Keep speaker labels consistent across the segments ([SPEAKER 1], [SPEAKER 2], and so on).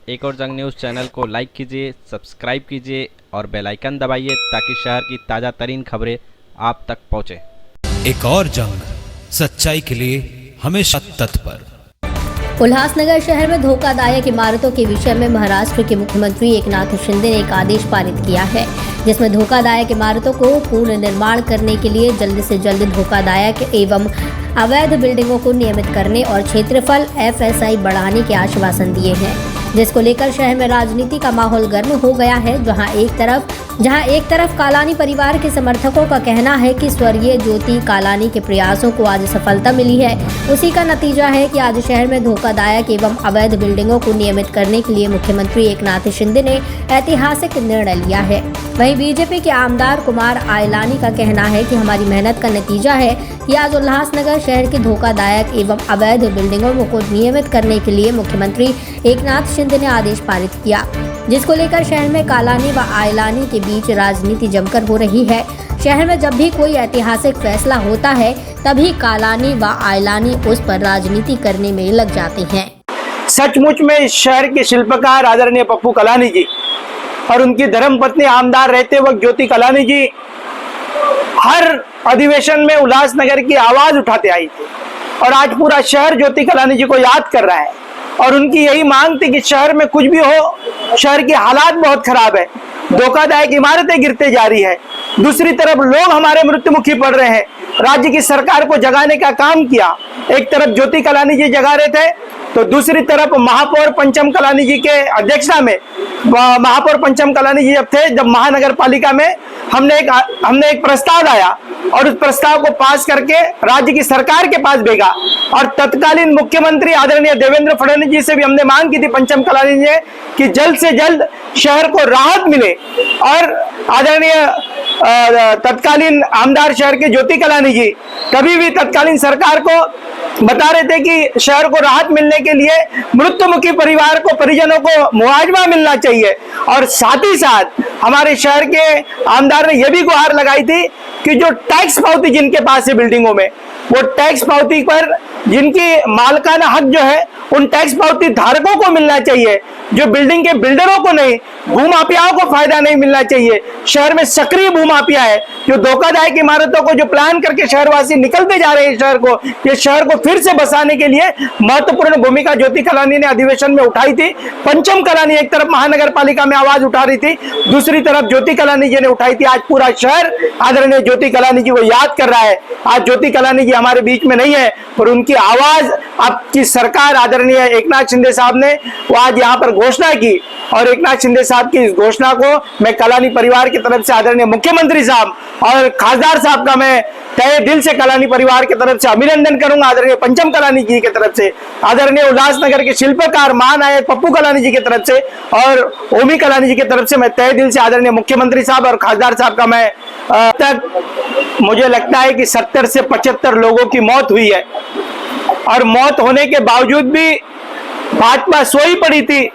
[SPEAKER 1] एक और जंग न्यूज़ चैनल को लाइक कीजिए, सब्सक्राइब कीजिए और बेल आइकन दबाइए ताकि शहर की ताज़ा तरीन खबरें आप तक पहुंचे।
[SPEAKER 2] एक और जंग, सच्चाई के लिए हमेशा तत्पर।
[SPEAKER 3] उल्लासनगर शहर में धोखादायक इमारतों के विषय में महाराष्ट्र के मुख्यमंत्री एकनाथ शिंदे ने एक आदेश पारित किया है, जिसमें धोखादायक इमारतों को पुनर्निर्माण करने के लिए जल्द से जल्द धोखादायक एवं अवैध बिल्डिंगों को नियमित करने और क्षेत्रफल FSI बढ़ाने के आश्वासन दिए हैं, जिसको लेकर शहर में राजनीति का माहौल गर्म हो गया है। जहां एक तरफ कालानी परिवार के समर्थकों का कहना है कि स्वर्गीय ज्योति कालानी के प्रयासों को आज सफलता मिली है, उसी का नतीजा है कि आज शहर में धोखादायक एवं अवैध बिल्डिंगों को नियमित करने के लिए मुख्यमंत्री एकनाथ शिंदे ने ऐतिहासिक निर्णय लिया है। वहीं बीजेपी के आमदार कुमार आयलानी का कहना है कि हमारी मेहनत का नतीजा है कि आज उल्लासनगर शहर की धोखादायक एवं अवैध बिल्डिंगों को नियमित करने के लिए मुख्यमंत्री एकनाथ शिंदे ने आदेश पारित किया, जिसको लेकर शहर में कालानी व आयलानी के बीच राजनीति जमकर हो रही है। शहर में जब भी कोई ऐतिहासिक फैसला होता है तभी कालानी व आयलानी उस पर राजनीति करने में लग जाते हैं।
[SPEAKER 4] सचमुच में इस शहर के शिल्पकार आदरणीय पप्पू कलानी जी और उनकी धर्मपत्नी आमदार रहते वक्त ज्योति कलानी जी हर अधिवेशन में उल्लासनगर की आवाज उठाते आई थी और आज पूरा शहर ज्योति कलानी जी को याद कर रहा है और उनकी यही मांग थी कि शहर में कुछ भी हो, शहर की हालात बहुत खराब है, धोखादायक इमारतें गिरते जा रही है, दूसरी तरफ लोग हमारे मृत्युमुखी पड़ रहे हैं। राज्य की सरकार को जगाने का काम किया, एक तरफ ज्योति कलानी जी जगा रहे थे तो दूसरी तरफ महापौर पंचम कलानी जी के अध्यक्षता में महापौर पंचम कलानी जी जब महानगर पालिका में हमने एक प्रस्ताव लाया और उस प्रस्ताव को पास करके राज्य की सरकार के पास भेजा और तत्कालीन मुख्यमंत्री आदरणीय देवेंद्र फडणवीस जी से भी हमने मांग की थी पंचम कलानी जी ने कि जल्द से जल्द शहर को राहत मिले और आदरणीय तत्कालीन आमदार शहर के ज्योति कलानी जी कभी भी तत्कालीन सरकार को बता रहे थे कि शहर को राहत मिलने के लिए मृत्युमुखी परिवार को, परिजनों को मुआवजा मिलना चाहिए और साथ ही साथ हमारे शहर के आमदार ने यह भी गुहार लगाई थी कि जो टैक्स पावती जिनके पास है बिल्डिंगों में, वो टैक्स पावती पर जिनकी मालकाना हक जो है उन टैक्स पावती धारकों को मिलना चाहिए, जो बिल्डिंग के बिल्डरों को नहीं, भूमाफियाओं को फायदा नहीं मिलना चाहिए। शहर में सक्रिय भूमाफिया है जो धोखादायक इमारतों को जो प्लान करके शहरवासी निकलते जा रहे हैं शहर को, ये शहर को फिर से बसाने के लिए महत्वपूर्ण भूमिका ज्योति कलानी ने अधिवेशन में उठाई थी। पंचम कलानी एक तरफ महानगर पालिका में आवाज उठा रही थी, दूसरी तरफ ज्योति कलानी जी ने उठाई थी। आज पूरा शहर आदरणीय ज्योति कलानी जी को याद कर रहा है। आज ज्योति कलानी जी हमारे बीच में नहीं है और उनकी आवाज आपकी सरकार आदरणीय एकनाथ शिंदे साहब ने वो आज यहाँ पर घोषणा की और एकनाथ शिंदे साहब की इस घोषणा को मैं कलानी परिवार की तरफ से आदरणीय मुख्यमंत्री साहब और खासदार साहब का मैं तहे दिल से कलानी परिवार की तरफ से अभिनंदन करूंगा। आदरणीय पंचम कलानी जी की तरफ से, आदरणीय उल्लासनगर के शिल्पकार महानायक पप्पू कलानी जी की तरफ से और ओमी कलानी जी की तरफ से मैं तहे दिल से आदरणीय मुख्यमंत्री साहब और खासदार साहब का मैं तक मुझे लगता है कि 70 से 75 लोगों की मौत हुई है और मौत होने के बावजूद भी भाजपा सोई पड़ी थी।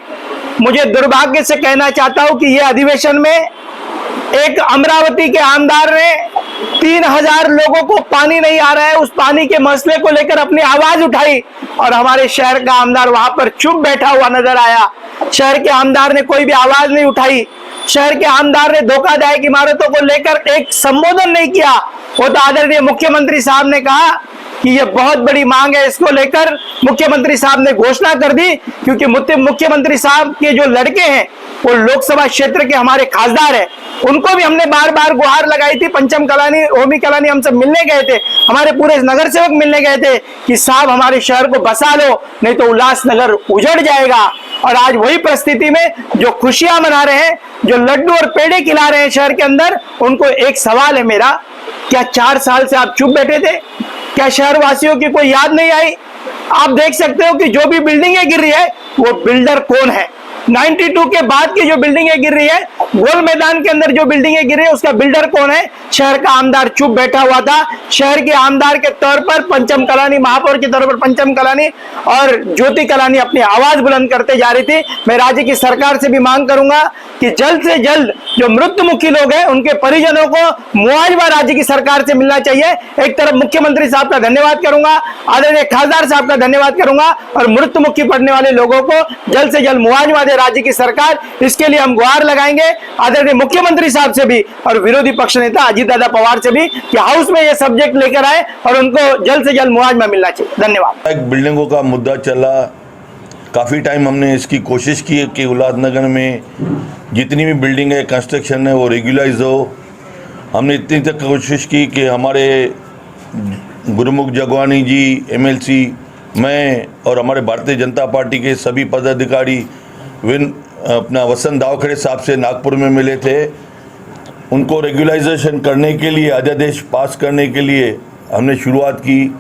[SPEAKER 4] मुझे दुर्भाग्य से कहना चाहता हूं कि यह अधिवेशन में एक अमरावती के आमदार ने 3000 लोगों को पानी नहीं आ रहा है, उस पानी के मसले को लेकर अपनी आवाज उठाई और हमारे शहर का आमदार वहां पर चुप बैठा हुआ नजर आया। शहर के आमदार ने कोई भी आवाज नहीं उठाई, शहर के आमदार ने धोखादायक इमारतों को लेकर एक संबोधन नहीं किया। वो तो आदरणीय मुख्यमंत्री साहब ने कहा कि ये बहुत बड़ी मांग है, इसको लेकर मुख्यमंत्री साहब ने घोषणा कर दी, क्योंकि मुख्यमंत्री साहब के जो लड़के हैं वो लोकसभा क्षेत्र के हमारे खासदार हैं, उनको भी हमने बार बार गुहार लगाई थी। पंचम कलानी, ओमी कलानी हम सब मिलने गए थे, हमारे पूरे नगर सेवक मिलने गए थे कि साहब हमारे शहर को बसा लो, नहीं तो उल्लासनगर उजड़ जाएगा। और आज वही परिस्थिति में जो खुशियां मना रहे हैं, जो लड्डू और पेड़े खिला रहे हैं शहर के अंदर, उनको एक सवाल है मेरा, क्या 4 साल से आप चुप बैठे थे? क्या शहरवासियों की कोई याद नहीं आई? आप देख सकते हो कि जो भी बिल्डिंगें गिर रही है वो बिल्डर कौन है। 92 के बाद की जो बिल्डिंगें गिर रही है गोल मैदान के अंदर जो बिल्डिंगें गिरी उसका बिल्डर कौन है? शहर का आमदार चुप बैठा हुआ था। शहर के आमदार के तौर पर पंचम कलानी, महापौर के तौर पर पंचम कलानी और ज्योति कलानी अपनी आवाज बुलंद करते जा रही थी। मैं राज्य की सरकार से भी मांग करूंगा कि जल्द से जल्द जो मृत्युमुखी लोग हैं उनके परिजनों को मुआवजा राज्य की सरकार से मिलना चाहिए। एक तरफ मुख्यमंत्री साहब का धन्यवाद करूंगा, आदरणीय खासदार साहब का धन्यवाद करूंगा, और मृत्युमुखी पड़ने वाले लोगों को जल्द से जल्द मुआवजा दे राज्य की सरकार। इसके लिए हम गुहार लगाएंगे आदरणीय मुख्यमंत्री साहब से भी और विरोधी पक्ष नेता अजीत दादा पवार से भी कि हाउस में ये सब्जेक्ट लेकर आए और उनको जल्द से जल्द मुआवजा मिलना चाहिए। धन्यवाद।
[SPEAKER 5] एक बिल्डिंगों का मुद्दा चला, काफ़ी टाइम हमने इसकी कोशिश की है कि उल्लासनगर में जितनी भी बिल्डिंग है कंस्ट्रक्शन है वो रेगुलाइज हो। हमने इतनी तक कोशिश की कि हमारे गुरुमुख जगवानी जी MLC, मैं और हमारे भारतीय जनता पार्टी के सभी पदाधिकारी अपना वसंत दावखड़े साहब से नागपुर में मिले थे। उनको रेगुलाइजेशन करने के लिए अध्यादेश पास करने के लिए हमने शुरुआत की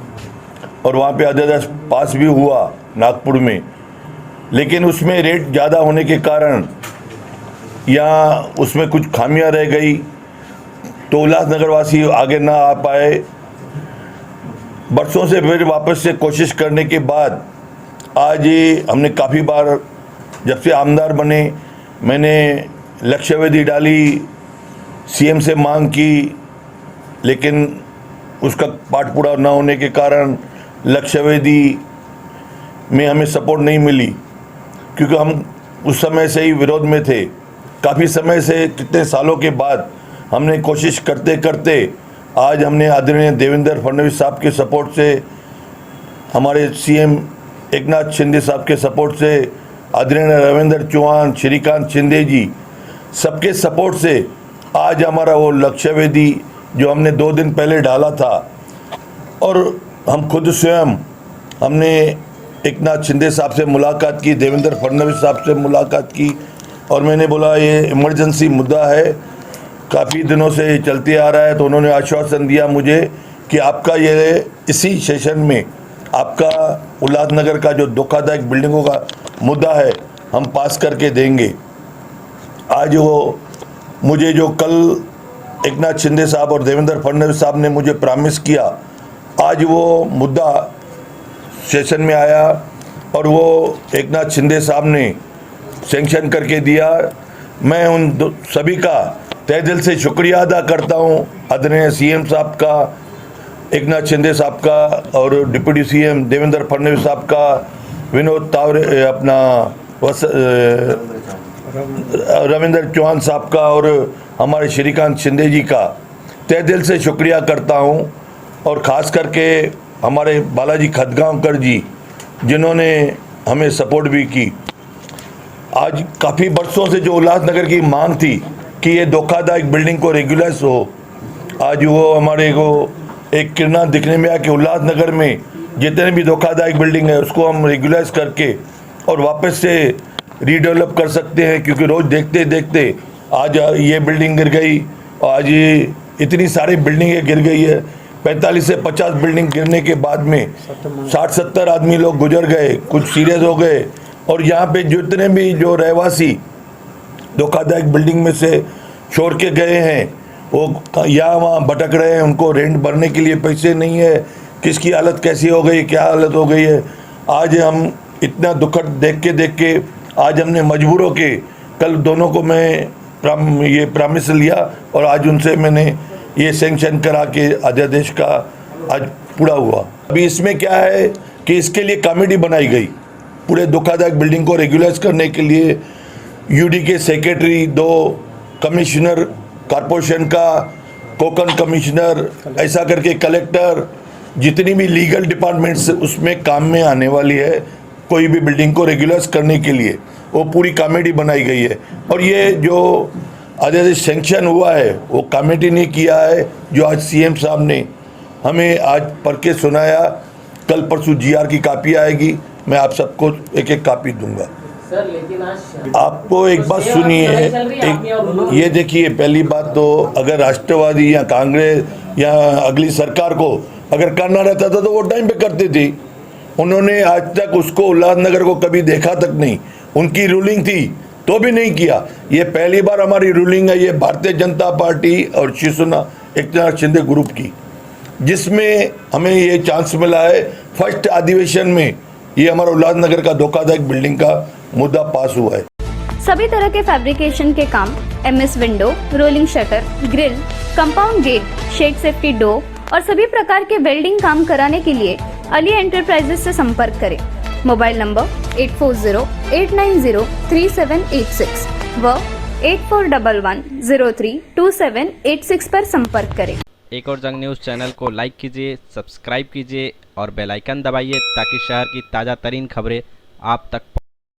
[SPEAKER 5] और वहाँ पे अध्यादेश पास भी हुआ नागपुर में, लेकिन उसमें रेट ज़्यादा होने के कारण या उसमें कुछ खामियां रह गई तो उल्लासनगर वासी आगे ना आ पाए। बरसों से फिर वापस से कोशिश करने के बाद आज हमने काफ़ी बार, जब से आमदार बने, मैंने लक्ष्यवेदी डाली, CM से मांग की, लेकिन उसका पाठ पूरा ना होने के कारण लक्ष्यवेदी में हमें सपोर्ट नहीं मिली, क्योंकि हम उस समय से ही विरोध में थे। काफ़ी समय से, कितने सालों के बाद हमने कोशिश करते करते आज हमने आदरणीय देवेंद्र फडणवीस साहब के सपोर्ट से, हमारे CM एकनाथ शिंदे साहब के सपोर्ट से, आदरणीय रविंद्र चौहान, श्रीकांत शिंदे जी, सबके सपोर्ट से आज हमारा वो लक्ष्यवेदी जो हमने 2 दिन पहले डाला था, और हम खुद स्वयं हमने एकनाथ शिंदे साहब से मुलाकात की, देवेंद्र फडणवीस साहब से मुलाकात की, और मैंने बोला ये इमरजेंसी मुद्दा है, काफ़ी दिनों से चलते आ रहा है। तो उन्होंने आश्वासन दिया मुझे कि आपका ये इसी सेशन में आपका उल्लासनगर का जो धोखादायक बिल्डिंगों का मुद्दा है हम पास करके देंगे। आज वो मुझे जो कल एकनाथ शिंदे साहब और देवेंद्र फडणवीस साहब ने मुझे प्रॉमिस किया, आज वो मुद्दा सेशन में आया और वो एकनाथ शिंदे साहब ने सैंक्शन करके दिया। मैं उन सभी का तहे दिल से शुक्रिया अदा करता हूँ, आदरणीय CM साहब का, एकनाथ शिंदे साहब का, और डिप्टी CM देवेंद्र फडणवीस साहब का, विनोद तावरे, अपना रविंद्र चौहान साहब का, और हमारे श्रीकांत शिंदे जी का तहे दिल से शुक्रिया करता हूँ। और ख़ास करके हमारे बालाजी खदगांवकर जी, जिन्होंने हमें सपोर्ट भी की। आज काफ़ी बरसों से जो उल्लासनगर की मांग थी कि ये धोखादायक बिल्डिंग को रेगुलाइज हो, आज वो हमारे को एक किरणा दिखने में आया कि उल्लासनगर में जितने भी धोखादायक बिल्डिंग है उसको हम रेगुलाइज करके और वापस से रीडेवलप कर सकते हैं। क्योंकि रोज़ देखते देखते आज ये बिल्डिंग गिर गई, आज ये इतनी सारी बिल्डिंगें गिर गई है। 45 से 50 बिल्डिंग गिरने के बाद में 60-70 आदमी लोग गुजर गए, कुछ सीरियस हो गए, और यहाँ पे जितने भी जो रहवासी धोखादायक बिल्डिंग में से छोड़ के गए हैं वो यहाँ वहाँ भटक रहे हैं, उनको रेंट भरने के लिए पैसे नहीं है, किसकी हालत कैसी हो गई, क्या हालत हो गई है। आज हम इतना दुखद देख के आज हमने मजबूर होके कल दोनों को मैं ये प्रॉमिस लिया और आज उनसे मैंने ये सैंक्शन करा के अध्यादेश का आज पूरा हुआ। अभी इसमें क्या है कि इसके लिए कमेटी बनाई गई पूरे धोखादायक बिल्डिंग को रेगुलाइज करने के लिए। UD के सेक्रेटरी, 2 कमिश्नर कॉरपोरेशन का, कोकन कमिश्नर, ऐसा करके कलेक्टर, जितनी भी लीगल डिपार्टमेंट्स उसमें काम में आने वाली है कोई भी बिल्डिंग को रेगुलाइज करने के लिए, वो पूरी कमेटी बनाई गई है। और ये जो अध्यादेश सैंक्शन हुआ है वो कमेटी ने किया है, जो आज CM साहब ने हमें आज पढ़ के सुनाया। कल परसों GR की कापी आएगी, मैं आप सबको एक एक कापी दूंगा।
[SPEAKER 6] सर लेकिन आज
[SPEAKER 5] आपको एक बात सुनिए, ये देखिए, पहली बात तो अगर राष्ट्रवादी या कांग्रेस या अगली सरकार को अगर करना रहता था तो वो टाइम पे करते थे। उन्होंने आज तक उसको उल्लासनगर को कभी देखा तक नहीं। उनकी रूलिंग थी तो भी नहीं किया। ये पहली बार हमारी रूलिंग है, ये भारतीय जनता पार्टी और शिवसेना एकनाथ शिंदे ग्रुप की, जिसमें हमें ये चांस मिला है। फर्स्ट अधिवेशन में ये हमारा उल्लासनगर का धोखादायक बिल्डिंग का मुद्दा पास हुआ है।
[SPEAKER 7] सभी तरह के फैब्रिकेशन के काम, MS window, rolling shutter, grill, compound gate, shed safety door और सभी प्रकार के वेल्डिंग काम कराने के लिए अली एंटरप्राइजेज से संपर्क करें। मोबाइल नंबर 8408903786 व 8411032786 पर संपर्क करें।
[SPEAKER 1] एक और जंग न्यूज़ चैनल को लाइक कीजिए, सब्सक्राइब कीजिए और बेल आइकन दबाइए ताकि शहर की ताज़ा तरीन खबरें आप तक